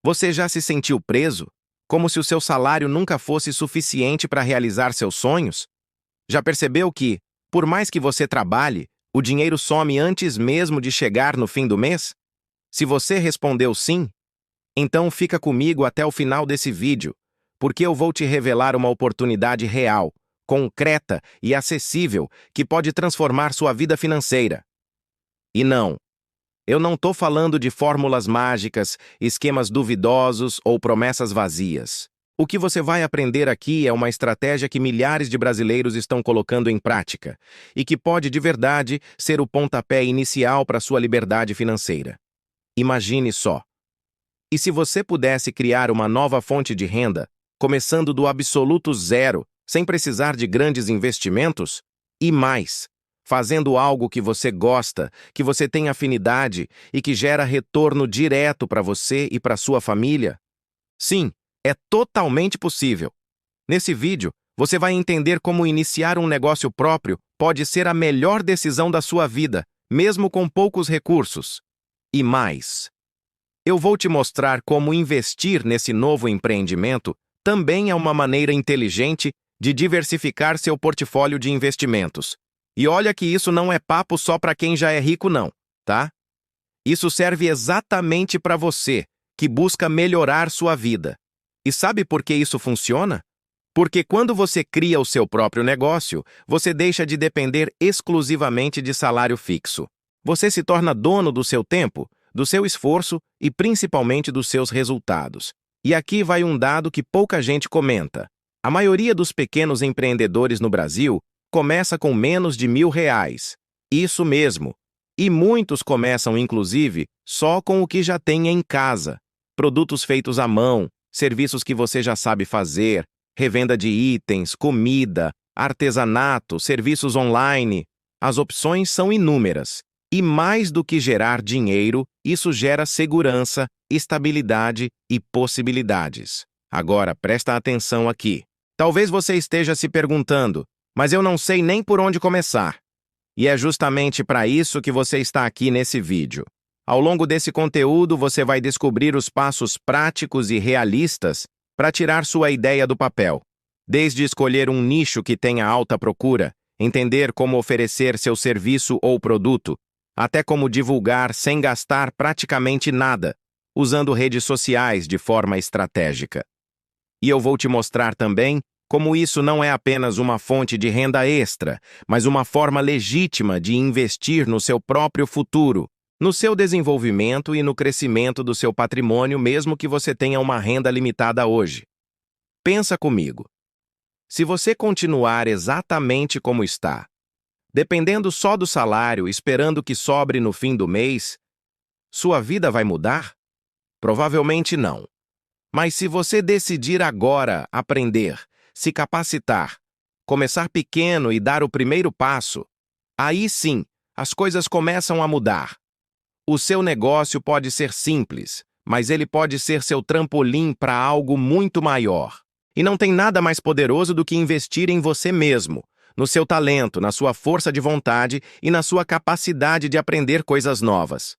Você já se sentiu preso? Como se o seu salário nunca fosse suficiente para realizar seus sonhos? Já percebeu que, por mais que você trabalhe, o dinheiro some antes mesmo de chegar no fim do mês? Se você respondeu sim, então fica comigo até o final desse vídeo, porque eu vou te revelar uma oportunidade real, concreta e acessível que pode transformar sua vida financeira. E não, eu não estou falando de fórmulas mágicas, esquemas duvidosos ou promessas vazias. O que você vai aprender aqui é uma estratégia que milhares de brasileiros estão colocando em prática e que pode de verdade ser o pontapé inicial para sua liberdade financeira. Imagine só. E se você pudesse criar uma nova fonte de renda, começando do absoluto zero, sem precisar de grandes investimentos? E mais, fazendo algo que você gosta, que você tem afinidade e que gera retorno direto para você e para sua família? Sim, é totalmente possível. Nesse vídeo, você vai entender como iniciar um negócio próprio pode ser a melhor decisão da sua vida, mesmo com poucos recursos. E mais, eu vou te mostrar como investir nesse novo empreendimento também é uma maneira inteligente de diversificar seu portfólio de investimentos. E olha que isso não é papo só para quem já é rico, não, tá? Isso serve exatamente para você, que busca melhorar sua vida. E sabe por que isso funciona? Porque quando você cria o seu próprio negócio, você deixa de depender exclusivamente de salário fixo. Você se torna dono do seu tempo, do seu esforço e principalmente dos seus resultados. E aqui vai um dado que pouca gente comenta. A maioria dos pequenos empreendedores no Brasil começa com menos de R$ 1.000. Isso mesmo. E muitos começam, inclusive, só com o que já tem em casa. Produtos feitos à mão, serviços que você já sabe fazer, revenda de itens, comida, artesanato, serviços online. As opções são inúmeras. E mais do que gerar dinheiro, isso gera segurança, estabilidade e possibilidades. Agora, presta atenção aqui. Talvez você esteja se perguntando, mas eu não sei nem por onde começar. E é justamente para isso que você está aqui nesse vídeo. Ao longo desse conteúdo, você vai descobrir os passos práticos e realistas para tirar sua ideia do papel. Desde escolher um nicho que tenha alta procura, entender como oferecer seu serviço ou produto, até como divulgar sem gastar praticamente nada, usando redes sociais de forma estratégica. E eu vou te mostrar também como isso não é apenas uma fonte de renda extra, mas uma forma legítima de investir no seu próprio futuro, no seu desenvolvimento e no crescimento do seu patrimônio, mesmo que você tenha uma renda limitada hoje. Pensa comigo. Se você continuar exatamente como está, dependendo só do salário, esperando que sobre no fim do mês, sua vida vai mudar? Provavelmente não. Mas se você decidir agora aprender, se capacitar, começar pequeno e dar o primeiro passo, aí sim, as coisas começam a mudar. O seu negócio pode ser simples, mas ele pode ser seu trampolim para algo muito maior. E não tem nada mais poderoso do que investir em você mesmo, no seu talento, na sua força de vontade e na sua capacidade de aprender coisas novas.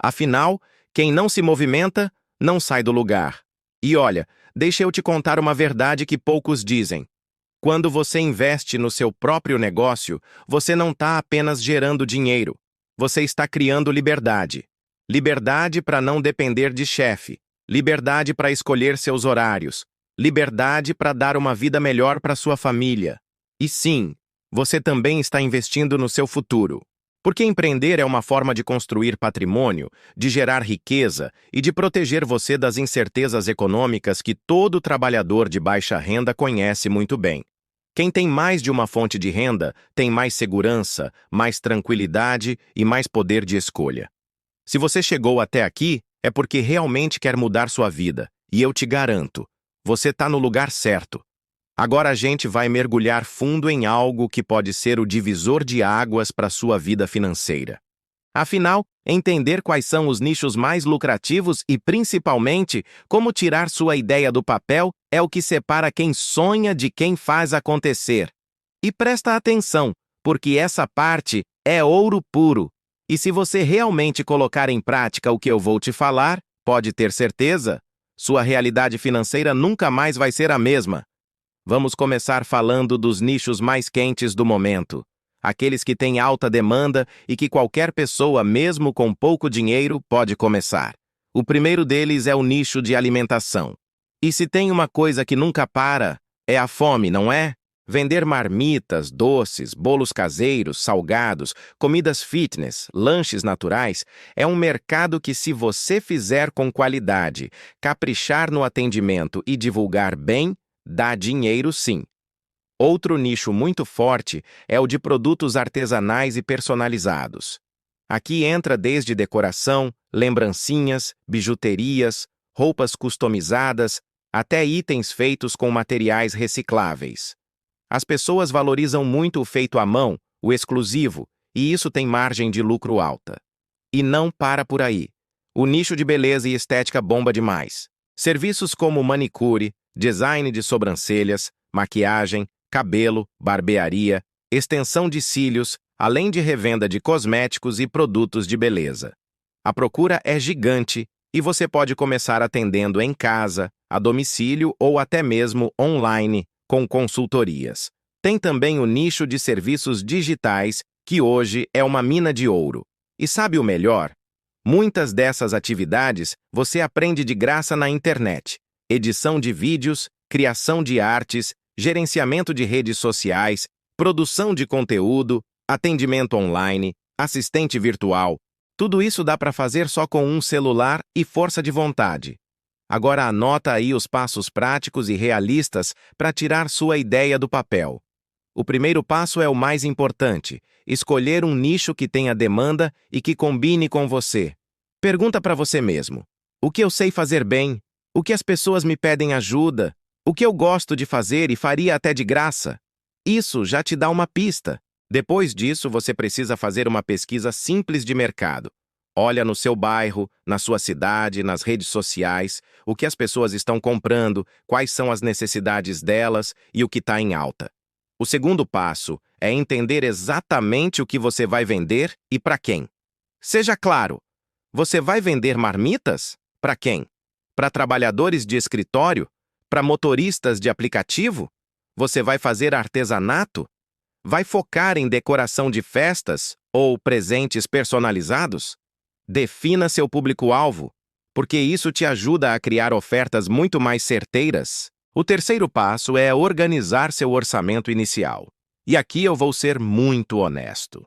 Afinal, quem não se movimenta, não sai do lugar. E olha, deixa eu te contar uma verdade que poucos dizem. Quando você investe no seu próprio negócio, você não está apenas gerando dinheiro. Você está criando liberdade. Liberdade para não depender de chefe. Liberdade para escolher seus horários. Liberdade para dar uma vida melhor para sua família. E sim, você também está investindo no seu futuro. Porque empreender é uma forma de construir patrimônio, de gerar riqueza e de proteger você das incertezas econômicas que todo trabalhador de baixa renda conhece muito bem. Quem tem mais de uma fonte de renda tem mais segurança, mais tranquilidade e mais poder de escolha. Se você chegou até aqui, é porque realmente quer mudar sua vida, e eu te garanto, você está no lugar certo. Agora a gente vai mergulhar fundo em algo que pode ser o divisor de águas para sua vida financeira. Afinal, entender quais são os nichos mais lucrativos e, principalmente, como tirar sua ideia do papel é o que separa quem sonha de quem faz acontecer. E presta atenção, porque essa parte é ouro puro. E se você realmente colocar em prática o que eu vou te falar, pode ter certeza, sua realidade financeira nunca mais vai ser a mesma. Vamos começar falando dos nichos mais quentes do momento. Aqueles que têm alta demanda e que qualquer pessoa, mesmo com pouco dinheiro, pode começar. O primeiro deles é o nicho de alimentação. E se tem uma coisa que nunca para, é a fome, não é? Vender marmitas, doces, bolos caseiros, salgados, comidas fitness, lanches naturais é um mercado que, se você fizer com qualidade, caprichar no atendimento e divulgar bem, dá dinheiro sim. Outro nicho muito forte é o de produtos artesanais e personalizados. Aqui entra desde decoração, lembrancinhas, bijuterias, roupas customizadas, até itens feitos com materiais recicláveis. As pessoas valorizam muito o feito à mão, o exclusivo, e isso tem margem de lucro alta. E não para por aí. O nicho de beleza e estética bomba demais. Serviços como manicure, design de sobrancelhas, maquiagem, cabelo, barbearia, extensão de cílios, além de revenda de cosméticos e produtos de beleza. A procura é gigante e você pode começar atendendo em casa, a domicílio ou até mesmo online, com consultorias. Tem também o nicho de serviços digitais, que hoje é uma mina de ouro. E sabe o melhor? Muitas dessas atividades você aprende de graça na internet. Edição de vídeos, criação de artes, gerenciamento de redes sociais, produção de conteúdo, atendimento online, assistente virtual. Tudo isso dá para fazer só com um celular e força de vontade. Agora anota aí os passos práticos e realistas para tirar sua ideia do papel. O primeiro passo é o mais importante: escolher um nicho que tenha demanda e que combine com você. Pergunta para você mesmo: o que eu sei fazer bem? O que as pessoas me pedem ajuda? O que eu gosto de fazer e faria até de graça? Isso já te dá uma pista. Depois disso, você precisa fazer uma pesquisa simples de mercado. Olha no seu bairro, na sua cidade, nas redes sociais, o que as pessoas estão comprando, quais são as necessidades delas e o que está em alta. O segundo passo é entender exatamente o que você vai vender e para quem. Seja claro, você vai vender marmitas? Para quem? Para trabalhadores de escritório? Para motoristas de aplicativo? Você vai fazer artesanato? Vai focar em decoração de festas ou presentes personalizados? Defina seu público-alvo, porque isso te ajuda a criar ofertas muito mais certeiras. O terceiro passo é organizar seu orçamento inicial. E aqui eu vou ser muito honesto.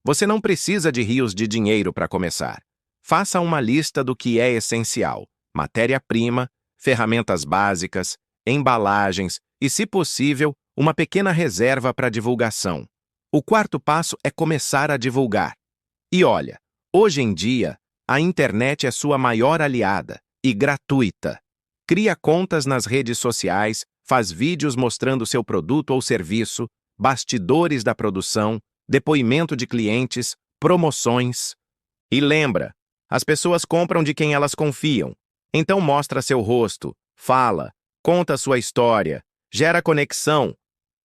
Você não precisa de rios de dinheiro para começar. Faça uma lista do que é essencial: matéria-prima, ferramentas básicas, embalagens e, se possível, uma pequena reserva para divulgação. O quarto passo é começar a divulgar. E olha, hoje em dia, a internet é sua maior aliada e gratuita. Cria contas nas redes sociais, faz vídeos mostrando seu produto ou serviço, bastidores da produção, depoimento de clientes, promoções. E lembra, as pessoas compram de quem elas confiam. Então mostra seu rosto, fala, conta sua história, gera conexão.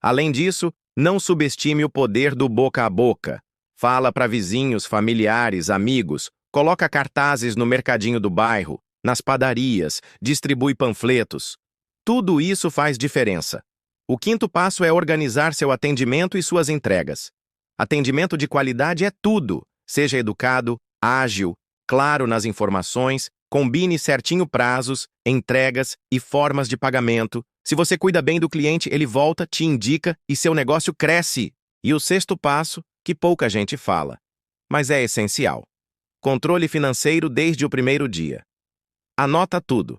Além disso, não subestime o poder do boca a boca. Fala para vizinhos, familiares, amigos, coloca cartazes no mercadinho do bairro, nas padarias, distribui panfletos. Tudo isso faz diferença. O quinto passo é organizar seu atendimento e suas entregas. Atendimento de qualidade é tudo. Seja educado, ágil, claro nas informações, combine certinho prazos, entregas e formas de pagamento. Se você cuida bem do cliente, ele volta, te indica e seu negócio cresce. E o sexto passo, que pouca gente fala, mas é essencial: controle financeiro desde o primeiro dia. Anota tudo.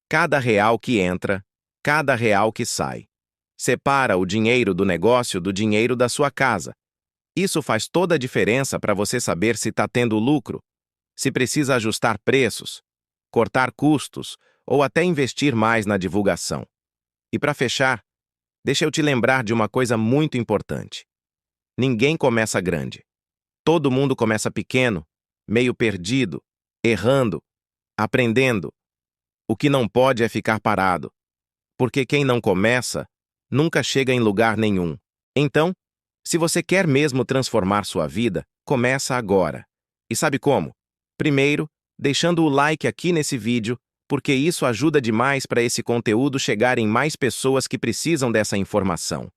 Cada real que entra, cada real que sai. Separa o dinheiro do negócio do dinheiro da sua casa. Isso faz toda a diferença para você saber se está tendo lucro, se precisa ajustar preços, cortar custos ou até investir mais na divulgação. E para fechar, deixa eu te lembrar de uma coisa muito importante. Ninguém começa grande. Todo mundo começa pequeno, meio perdido, errando, aprendendo. O que não pode é ficar parado, porque quem não começa nunca chega em lugar nenhum. Então, se você quer mesmo transformar sua vida, começa agora. E sabe como? Primeiro, deixando o like aqui nesse vídeo porque isso ajuda demais para esse conteúdo chegar em mais pessoas que precisam dessa informação.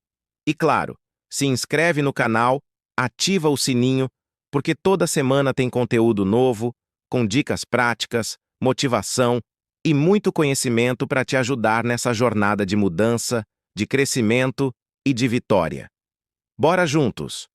E claro, se inscreve no canal, ativa o sininho, porque toda semana tem conteúdo novo, com dicas práticas, motivação e muito conhecimento para te ajudar nessa jornada de mudança, de crescimento e de vitória. Bora juntos!